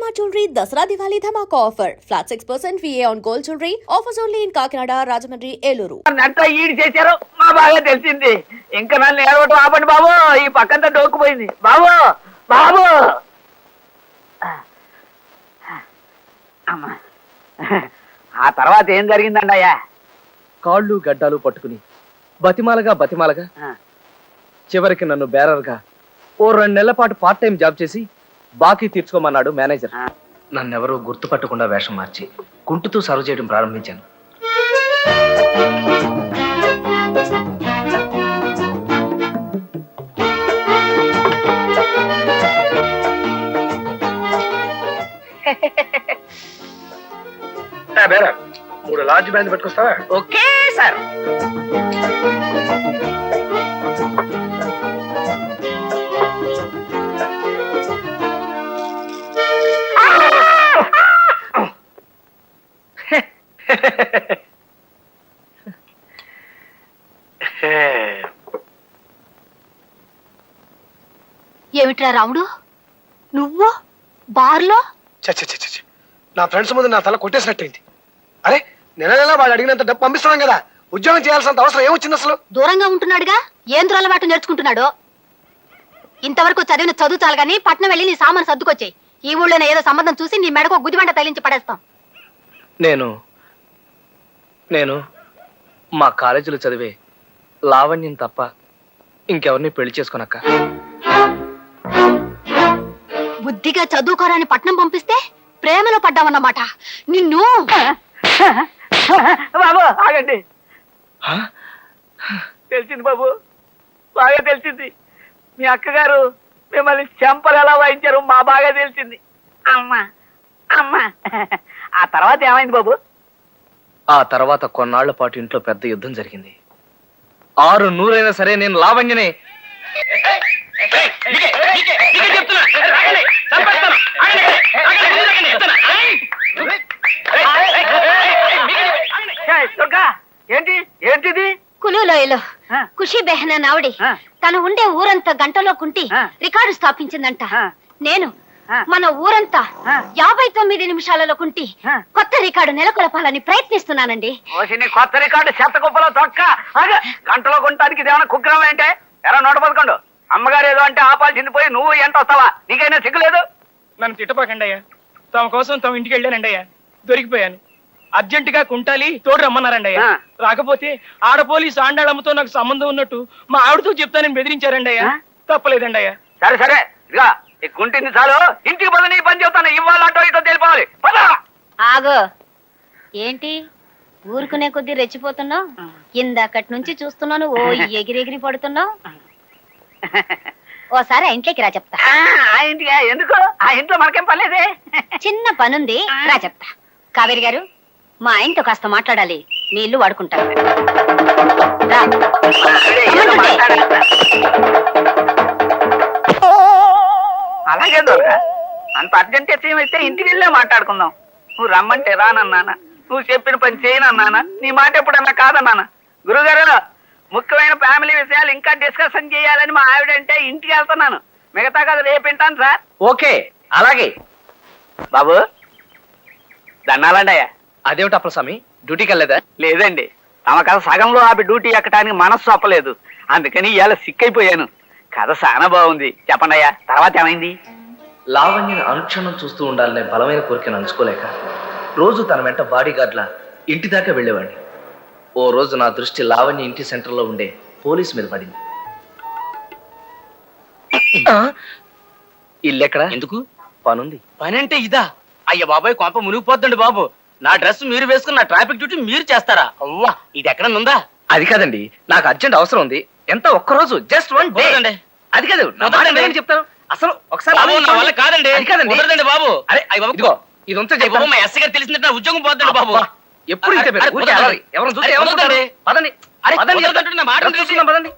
Shalimar Jewelry Dasra Diwali Dhamaka offer. Flat 6% VA on gold jewelry. Offers only in Kakinada, Rajahmundry, Eluru. నట్ట ఈడు చేశారు మా బాగా తెలిసింది. ఇంకా నన్ను ఏడవటం ఆపండి బాబు. ఈ పక్కంతా డోక్కుపోయింది బాబు. బాబు అమ్మా, ఆ తర్వాత ఏం జరిగిందండి అయ్యా? కాళ్ళు గడ్డాలు పట్టుకుని బతిమాలగా చివరికి నన్ను బేరర్గా ఓ 2 నెలల పాటు పార్ట్ టైం జాబ్ చేసి బాకీ తీర్చుకోమన్నాడు మేనేజర్. నన్నెవరూ గుర్తుపట్టకుండా వేషం మార్చి కుంటుతూ సర్వ్ చేయడం ప్రారంభించాను. బేరర్ 3 లార్జ్ బ్యాండ్ పెట్టుకొస్తావా? Okay sir. ఏమిట్రా రాముడు, నువ్వు బార్లో? నా ఫ్రెండ్స్ ముందు నా తల కొట్టేసినట్టయింది. అరే నెల నెల వాళ్ళు అడిగినంత డబ్బు పంపిస్తున్నాం కదా, ఉద్యోగం చేయాల్సినంత అవసరం ఏమొచ్చింది అసలు? దూరంగా ఉంటున్నాడుగా, ఏం దురలవాటు నేర్చుకుంటున్నాడు? ఇంతవరకు చదివిన చదువు చాలు గానీ పట్నం వెళ్ళి నీ సామాను సర్దుకొచ్చాయి. ఈ ఊళ్ళోనే ఏదో సంబంధం చూసి నీ మెడకు గుదిబండ తగిలించి పడేస్తాం. నేను మా కాలేజీలో చదివే లావణ్యం తప్ప ఇంకెవరిని పెళ్లి చేసుకోనక్క. బుద్ధిగా చదువుకోరాని పట్నం పంపిస్తే ప్రేమలో పడ్డావన్నమాట. నిన్ను బాబు ఆగండి. తెలిసింది బాబు, బాగా తెలిసింది. మీ అక్కగారు మిమ్మల్ని చెంపలు ఎలా వాయించారు మా బాగా తెలిసింది. అమ్మా అమ్మా, ఆ తర్వాత ఏమైంది బాబు? ఆ తర్వాత కొన్నాళ్ల పాటు ఇంట్లో పెద్ద యుద్ధం జరిగింది. 600 సరే నేను లావణ్యనే. ఏంటి ఏంటిది? కులులోయలో ఖుషి బెహనా నావిడి తను ఉండే ఊరంతా గంటలో కుంటి రికార్డు స్థాపించిందంట. నేను మన ఊరంతా 59 నిమిషాలలో కుంటి కొత్త రికార్డు నెలకొల్పాలని ప్రయత్నిస్తున్నానండి. కొత్త రికార్డు చెత్త కుప్పలో తొక్క గంటలో కొనడానికి ఇదేమన్నా కుగ్రహం ఏంటే? ఎలా 111 అమ్మగారు ఏదో అంటే ఆపాల్సింది పోయి నువ్వు ఎంత వస్తావా? నీకైనా సిగ్గులేదు? నన్ను తిట్టపాకండి అయ్యా. తమ కోసం తమ ఇంటికి వెళ్ళానండి అయ్యా, దొరికిపోయాను. అర్జెంటుగా కుంటాలి తోడు రమ్మన్నారండి అయ్యా. రాకపోతే ఆడ పోలీసు ఆండాళ్ళమ్మతో నాకు సంబంధం ఉన్నట్టు మా ఆవిడతో చెప్తానని బెదిరించారండి అయ్యా. తప్పలేదండి అయ్యా. సరే సరే, ఇదిగా ఈ కుంటింది చాలు, ఇంటికి పద. నీ పని చెప్తాను, ఇవాళ అటో ఇటో తెలిపాలి. ఆగో, ఏంటి ఊరుకునే కొద్దీ రెచ్చిపోతున్నావు? ఇందాకటి నుంచి చూస్తున్నాను ఓ ఎగిరెగిరి పడుతున్నావు. ఓసారి ఆ ఇంట్లోకి రా చెప్తా. ఆ ఇంటికి ఎందుకు? ఆ ఇంట్లో మనకేం పర్లేదే. చిన్న పనుంది, రా చెప్తా. కావేరి గారు, మా ఆయనతో కాస్త మాట్లాడాలి, మీ ఇల్లు వాడుకుంటారు. అలాగే దొరక, అంత అర్జెంట్ అయితే ఇంటికి వెళ్ళే మాట్లాడుకుందాం. నువ్వు రమ్మంటే రానన్నానా, నువ్వు చెప్పిన పని చేయనన్నానా, నీ మాట ఎప్పుడన్నా కాదన్నానా? గురుగారు, ముఖ్యమైన ఫ్యామిలీ విషయాలు ఇంకా డిస్కషన్ చేయాలని మా ఆవిడంటే ఇంటికి వెళ్తున్నాను. మిగతా కదా రేపు వింటాను సార్. ఓకే అలాగే. బాబు దండాలండి అయ్యా. అదేమిటి అప్పలస్వామి, డ్యూటీకి వెళ్ళలేదా? లేదండి, తమ కథ సగంలో ఆపి డ్యూటీ ఎక్కడానికి మనస్సు ఒప్పలేదు. అందుకని ఇవాళ సిక్కైపోయాను. కథ చాలా బాగుంది, చెప్పండి అయ్యా. తర్వాత ఏమైంది? లావణ్యని అనుక్షణం చూస్తూ ఉండాలనే బలమైన కోరికను అంచుకోలేక రోజు తన వెంట బాడీ గార్డ్లా ఇంటి దాకా వెళ్ళేవాడిని. ఓ రోజు నా దృష్టి లావణ్య ఇంటి సెంటర్లో ఉండే పోలీస్ మీద పడింది. ఇల్లెక్కడ? ఎందుకు? పనుంది. పని అంటే ఇదా? అయ్య బాబాయ్, కొంప మునిగిపోద్దండి బాబు. నా డ్రెస్ మీరు వేసుకుని నా ట్రాఫిక్ డ్యూటీ మీరు చేస్తారా? అవ్వా, ఇది ఎక్కడ ఉందా? అది కాదండి, నాకు అర్జెంట్ అవసరం ఉంది. ఎంత ఒక్కరోజు, జస్ట్ 1 డే. అది కాదు, చెప్తాను అసలు ఒకసారి కాదండి. కాదండి బాబు. అరే ఇదిగో, ఇది ఉంటే మా ఎస్ గారు తెలిసిందంటే నా ఉద్యోగం పోద్దండి బాబు. ఎప్పుడు ఎవరు చూస్తే ఏమనుకుంటారు? పదండి. నా మాట చూసుకుందాం, పదండి.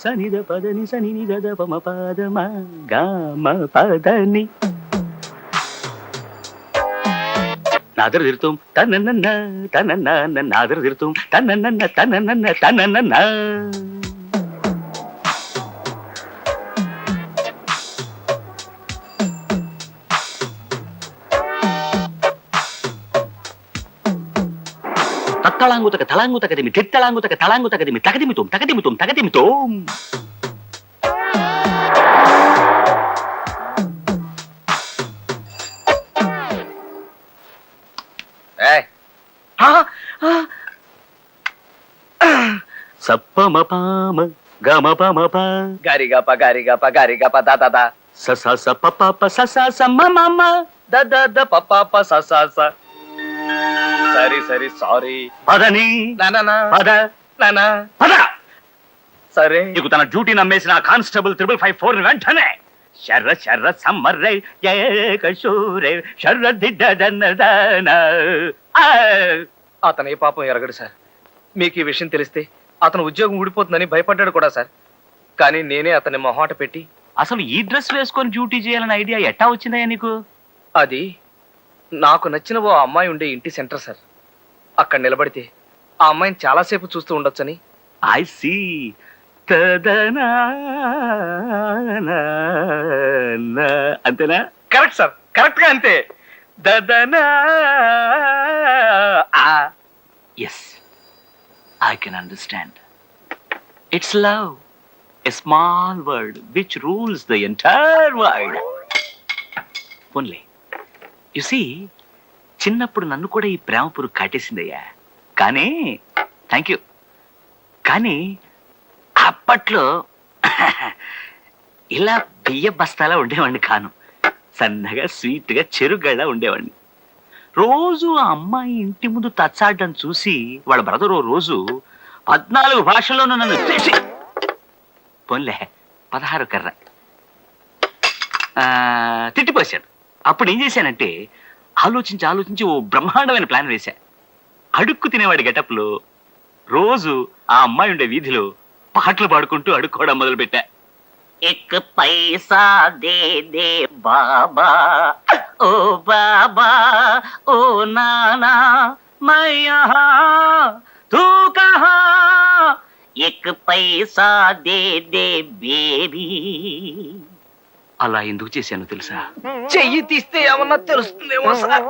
సనిద పదని సని నిద పమ పదమ గామ పదని నాదర తిరుతాం తనన్న తనన్న నాదర తిరుతాం తనన్న తనన్న తనన్న తత్తళాంగుతక తలాంగుతకదిమి తిత్తళాంగుతక తలాంగుతకదిమి తగదిమితోం తగదిమితోం తగదిమితోం సప్పమ పామ గమ పమ ప గారిగప గారిగప గారిగప దాదా స స స ప ప ప స స స మ మ మ ద పప్ప స సరి సరి సారీ పదని నానా పద నానా పద సరే నీకు తన డ్యూటీ నమ్మేసిన కానిస్టేబుల్ 3554 వెంటనే శర్ర శర్ర సమ్మర్రై ఏకశూరే శర్ర దిడ్డదన్నదాన అతను ఏ పాపం ఎరగడు సార్. మీకు ఈ విషయం తెలిస్తే అతను ఉద్యోగం ఊడిపోతుందని భయపడ్డాడు కూడా సార్. కానీ నేనే అతన్ని మొహాట పెట్టి అసలు ఈ డ్రెస్ వేసుకొని డ్యూటీ చేయాలనే ఐడియా ఎట్టా వచ్చిందయ్యా నీకు? అది నాకు నచ్చిన ఓ అమ్మాయి ఉండే ఇంటి సెంటర్ సార్. అక్కడ నిలబడితే ఆ అమ్మాయిని చాలాసేపు చూస్తూ ఉండొచ్చని. ఐ సీ తదనా అంతేనా? కరెక్ట్ సార్, కరెక్ట్ గా అంతే. దదనా yes I can understand. It's love, a small word which rules the entire world. Only you see, చిన్నప్పుడు నన్ను కూడా ఈ ప్రేమ పురుగు కాటేసిందయ్యా. కానీ థ్యాంక్ యూ. కానీ అప్పట్లో ఇలా బియ్య బస్తాలా ఉండేవాడిని కాను. సన్నగా స్వీట్గా చెరుగళ్ళ ఉండేవాడిని. రోజు ఆ అమ్మాయి ఇంటి ముందు తచ్చాడడం చూసి వాళ్ళ బ్రదర్ ఓ రోజు 14 భాషల్లోనూ నన్ను చేసి పోన్లే 16 కర్ర తిట్టిపోశాడు. అప్పుడు ఏం చేశానంటే ఆలోచించి ఆలోచించి ఓ బ్రహ్మాండమైన ప్లాన్ వేశా. అడుక్కు తినేవాడి గెటప్లో రోజు ఆ అమ్మాయి ఉండే వీధిలో పాటలు పాడుకుంటూ అడుక్కోవడం మొదలుపెట్టా. ఎక్ పైసా దే దే బాబా, ఓ బాబా, ఓ నానా, మై యహా తూ కహా, ఎక్ పైసా దే దే బేబీ. అలా ఎందుకు చేశాను తెలుసా? చెయ్యి తీస్తే ఏమన్నా తెలుస్తుందేమో సార్.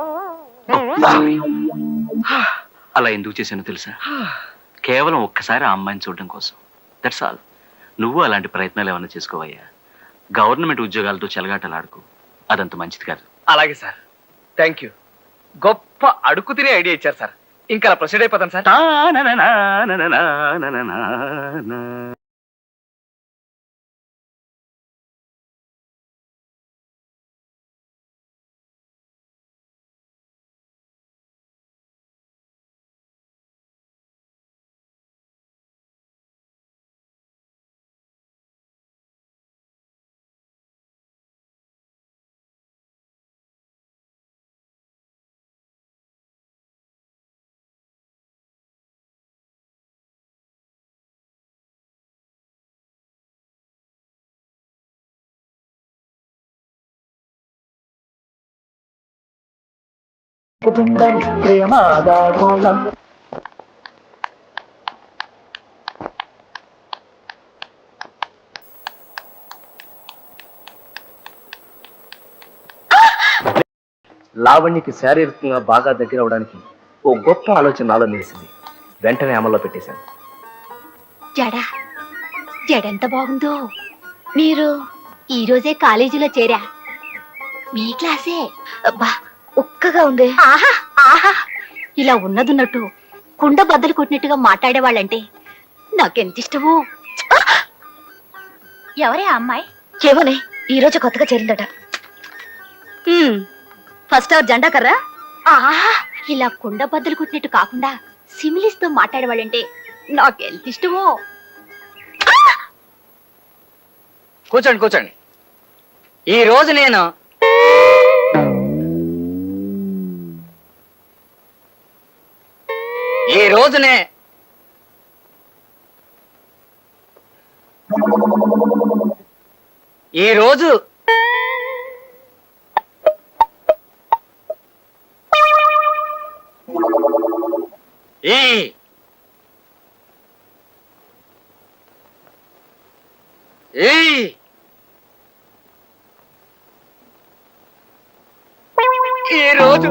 అలా ఎందుకు చేశాను తెలుసా? కేవలం ఒక్కసారి ఆ అమ్మాయిని చూడడం కోసం. That's all. నువ్వు అలాంటి ప్రయత్నాలు ఏమైనా చేసుకోవయ్యా. గవర్నమెంట్ ఉద్యోగాలతో చెలగాటలాడుకో, అదంత మంచిది కాదు. అలాగే సార్, థ్యాంక్ యూ. గొప్ప అడుక్కు తినే ఐడియా ఇచ్చారు సార్. ఇంకా అలా ప్రొసీడ్ అయిపోతాను సార్. లావణ్యకి శారీరకంగా బాగా దగ్గర అవడానికి ఓ గొప్ప ఆలోచన నాలో నిలిచింది. వెంటనే అమల్లో పెట్టేశాను. జడ జడెంత బాగుందో. మీరు ఈ రోజే కాలేజీలో చేరా? మీ క్లాసే? అబ్బా ఒక్కగా ఉంది. ఆహా ఆహా, ఇలా ఉన్నదున్నట్టు కుండ బద్దలు కొట్టినట్టుగా మాట్లాడేవాళ్ళంటే నాకెంత ఇష్టమో. ఎవరే ఆ అమ్మాయి? ఏమోనే, ఈ రోజు కొత్తగా చేరిందట. ఫస్ట్ అవర్ జెండా కర్రా. ఆహా, ఇలా కుండ బద్దలు కొట్టినట్టు కాకుండా సిమిలిస్తో మాట్లాడేవాళ్ళంటే నాకెంత ఇష్టమో. కూర్చోండి కూర్చోండి. ఈ రోజు నేను ఈ రోజు ఈ రోజు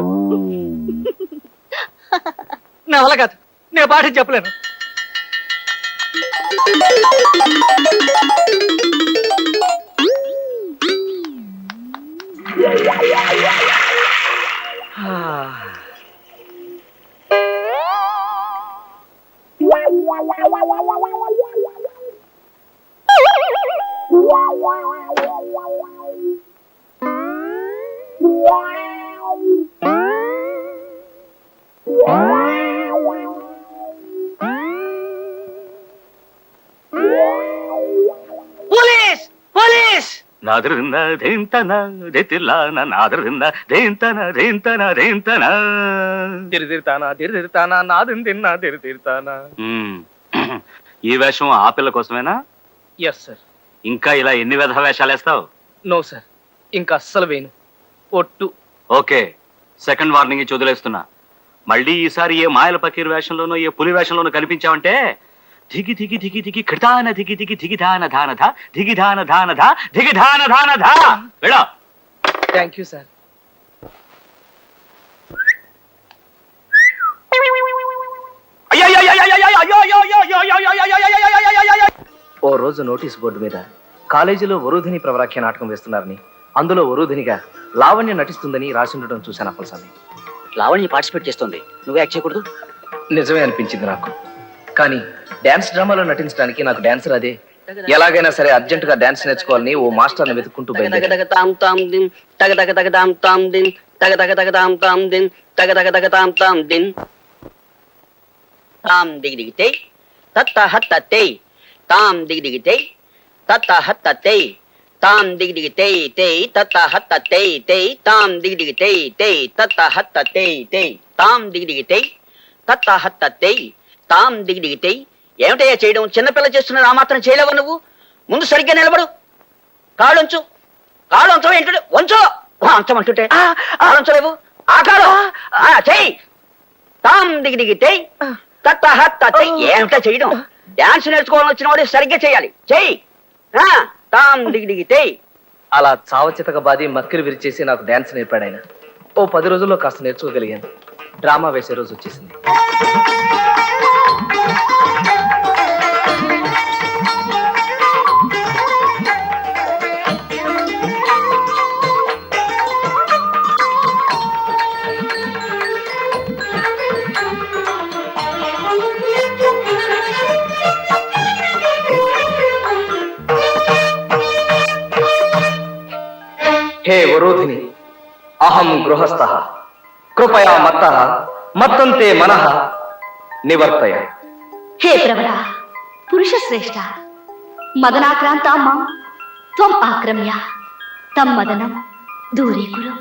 నా వల్ల కాదు, నేను పాట చెప్పలేను. Police police నాదరింద దేంతన దేతిల్లాన నాదరింద దేంతన దేంతన దేంతన. తిరిదిరుతానా నాదిని తిన్నా తిరిదిరుతానా. ఈ వేషం ఆ పిల్ల కోసమేనా? Yes sir. ఇంకా ఇలా ఎన్ని విధ వేషాలు వేస్తావు? నో సార్, ఇంకా అస్సలు వేయను. ఒట్టు. ఓకే, సెకండ్ వార్నింగ్ ఇచ్చి వదిలేస్తున్నా. మళ్ళీ ఈసారి ఏ మాయల పకీర్ వేషంలోనో ఏ పులి వేషంలోనో కనిపించావంటే ధిగి ధిగి ధిగి ధిగి కృతాన ధిగి ధిగి ధిగి ధాన ధాన ధ ధిగి ధాన ధాన ధ ధిగి ధాన ధాన ధ. వెళ్ళా. Thank you sir. ఓ రోజు నోటీస్ బోర్డు మీద కాలేజీలో వరూధిని ప్రవరాఖ్య నాటకం వేస్తున్నారని, అందులో వరూధినిగా లావణ్య నటిస్తుందని రాసి ఉండటం చూశాను అప్పలస్వామి. లావణ్య పార్టిసిపేట్ చేస్తుంది, నువ్వు యాక్ట్ చేయకూడదు? నిజమే అనిపించింది నాకు. కానీ డాన్స్ డ్రామాలో నటించడానికి నాకు డాన్సర్ అదే. ఎలాగైనా సరే అర్జెంట్ గా డాన్స్ నేర్చుకోవాలని ఓ మాస్టర్ని వెతుక్కుంటూ బయలుదేరాను. తాం దిగితే తత్త హత్తే తాం దిగితే తత్త హత్తే తాం దిగితే తే తత్త హత్తే తే తాం దిగితే తే తత్త హత్తే తే తాం దిగితే తత్త హత్తే తాం దిగితే. ఏమిటయ్యా చేయడం? చిన్నపిల్ల చేస్తున్నది ఆ మాత్రం చేయలేవా నువ్వు? ముందు సరిగ్గా నిలబడు, కాళ్ళొంచు. కాళ్ళొంచు ఏంటంటే వంచు, అంచమంటుంటే ఆలోంచలేవు. ఆ కాడు చెయ్యి. తాం దిగితే ఏమిటా చేయడం? డాన్స్ నేర్చుకోవాలని వచ్చిన వాడు సరిగ్గా చేయాలి. చెయ్యి. తాం దిగితే. అలా చావచితక బాధి మక్కిలు విరిచేసి నాకు డాన్స్ నేర్పాడు ఆయన. ఓ 10 రోజుల్లో కాస్త నేర్చుకోగలిగాను. డ్రామా వేసే రోజు వచ్చేసింది. హే వరోధిని, అహం గృహస్థః కృపయా మత్తః మత్తంతే మనః నివర్తయ. హే ప్రవర పురుష శ్రేష్ఠ మదనాక్రాంత మాం త్వం ఆక్రమ్య తం మదనం దూరీకురు.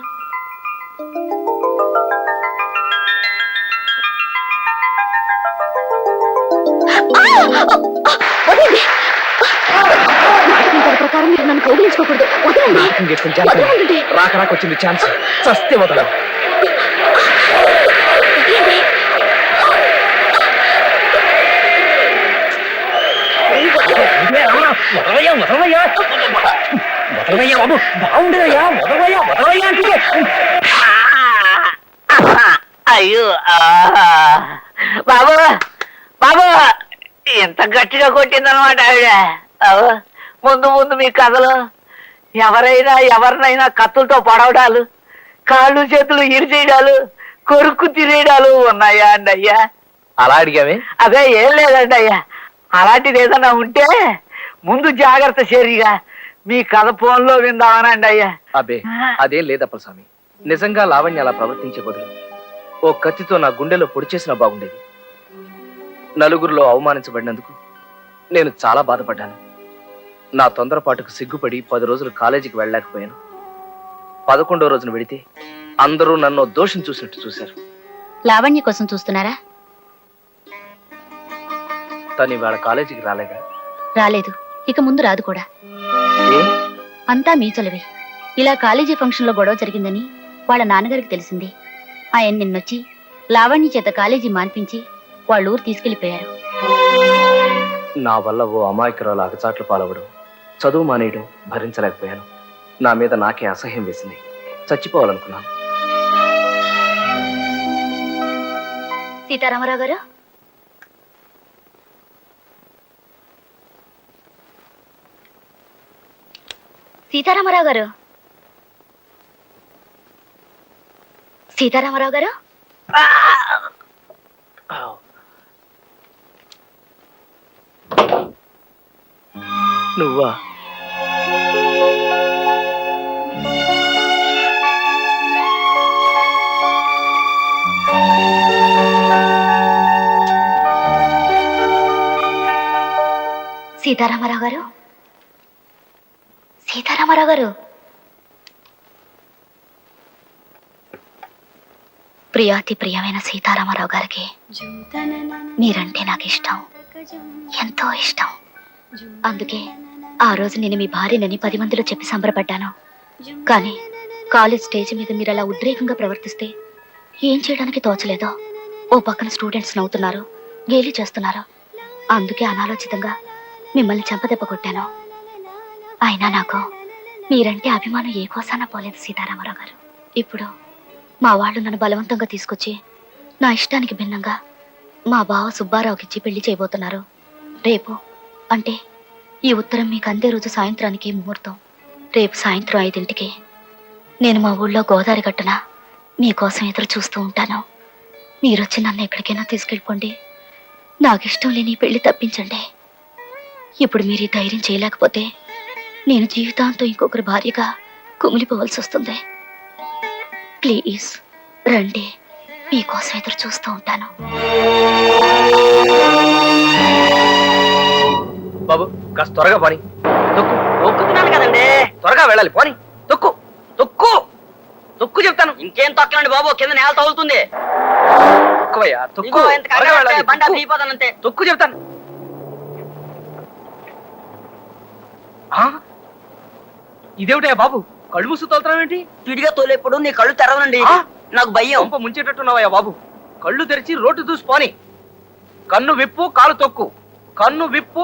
ప్రకారం మీరు నన్ను కౌగిలించుకోకూడదు. వదలండి. రాకరాకొచ్చింది ఛాన్స్, చస్తే వదలం. అయ్యో బాబు బాబు, ఎంత గట్టిగా కొట్టిందనమాట ఆవిడ. ముందు ముందు మీ కథలో ఎవరైనా ఎవరినైనా కత్తులతో పొడవడాలు, కాళ్ళు చేతులు ఇరిచేయడాలు, కొరుక్కు తిరేయడాలు ఉన్నాయా అండి అయ్యా? అలా అడిగామే? అదే ఏం లేదండి అయ్యా. అలాంటిది ఏదైనా ఉంటే ముందు జాగ్రత్త చర్యగా మీ కథ ఫోన్లో విందామనండి అయ్యా. అబ్బే అదేం లేదప్పలస్వామి. నిజంగా లావణ్య అలా ప్రవర్తించే బదులు ఓ కత్తితో నా గుండెలో పొడి చేసినా బాగుండేది. నలుగురిలో అవమానించబడినందుకు నేను చాలా బాధపడ్డాను. నా తొందరపాటుకు సిగ్గుపడి 10 రోజులు కాలేజీకి వెళ్ళలేకపోయాను. 11వ రోజున వెళితే అందరూ నన్ను దోషం చూసినట్టు చూశారు. లావణ్య కోసం చూస్తున్నారా? తను ఇవాళ కాలేజీకి రాలేగా? రాలేదు, ఇక ముందు రాదు కూడా. ఏ అంతా మీ చొలవే. ఇలా కాలేజీ ఫంక్షన్ లో గొడవ జరిగిందని వాళ్ళ నాన్నగారికి తెలిసింది. ఆయన నిన్నొచ్చి లావణ్య చేత కాలేజీ మాన్పించి వాళ్ళ ఊరు తీసుకెళ్లిపోయారు. నా వల్ల ఓ అమాయకురాలు అగచాట్లు పాలవడం, చదువు మానేయడం భరించలేకపోయాను. నా మీద నాకే అసహ్యం వేసింది. చచ్చిపోవాలనుకున్నాను. సీతారామరావు గారు, సీతారామరావు గారు, సీతారామరావు గారు, నువ్వా? సీతారామరావు గారు, సీతారామరావు గారు. ప్రియాతి ప్రియమైన సీతారామరావు గారికి మీరంటే నాకు ఇష్టం, ఎంతో ఇష్టం. అందుకే ఆ రోజు నేను మీ భార్యనని 10 మందిలో చెప్పి సంబరపడ్డాను. కానీ కాలేజ్ స్టేజ్ మీద మీరు అలా ఉద్రేకంగా ప్రవర్తిస్తే ఏం చేయడానికి తోచలేదో. ఓ పక్కన స్టూడెంట్స్ నవ్వుతున్నారు, గేలి చేస్తున్నారు. అందుకే అనాలోచితంగా మిమ్మల్ని చెంపదెబ్బ కొట్టాను. అయినా నాకు మీరంటే అభిమానం ఏ కోసానా పోలేదు సీతారామరావు గారు. ఇప్పుడు మా వాళ్ళు నన్ను బలవంతంగా తీసుకొచ్చి నా ఇష్టానికి భిన్నంగా మా బావ సుబ్బారావుకి ఇచ్చి పెళ్లి చేయబోతున్నారు. రేపు అంటే ఈ ఉత్తరం మీకు అందే రోజు సాయంత్రానికి ముహూర్తం. రేపు సాయంత్రం 5ంటికి నేను మా ఊళ్ళో గోదావరి గట్టున మీకోసం ఎదురు చూస్తూ ఉంటాను. మీరొచ్చి నన్ను ఎక్కడికైనా తీసుకెళ్ళిపోండి. నాకు ఇష్టం లేని పెళ్లి తప్పించండి. ఇప్పుడు మీరు ఈ ధైర్యం చేయలేకపోతే నేను జీవితాంతం ఇంకొకరి భార్యగా కుమిలిపోవాల్సి వస్తుంది. ప్లీజ్ రండి, మీకోసం ఎదురు చూస్తూ ఉంటాను. బాబు కాస్త త్వరగా పోని. తొక్కు. ఒక్కుతున్నాను కదండి. త్వరగా వెళ్ళాలి. పోని. తొక్కు తొక్కు తొక్కు చెప్తాను. ఇంకేం తొక్కలండి బాబు, కింద నేల తగులుతుంది. తొక్కువయ్యా, తొక్కు. ఇదిగో ఇంత త్వరగా కరెక్ట్ వెళ్ళాలి. బండి తొక్కు. దిగిపోతానంతే. తొక్కు చెప్తాను. ఆ? ఇదేమిటయ్యా బాబు, కళ్ళు మూసు తోలుతున్నావేంటి? స్పీడ్గా తోలేప్పుడు నీ కళ్ళు తెరవనండి. ఆ? నాకు భయం. కొంప ముంచేటట్టున్నావయ్యా బాబు. కళ్ళు తెరిచి రోడ్డు చూసి పోని. కన్ను విప్పు, కాలు తొక్కు. కన్ను విప్పు.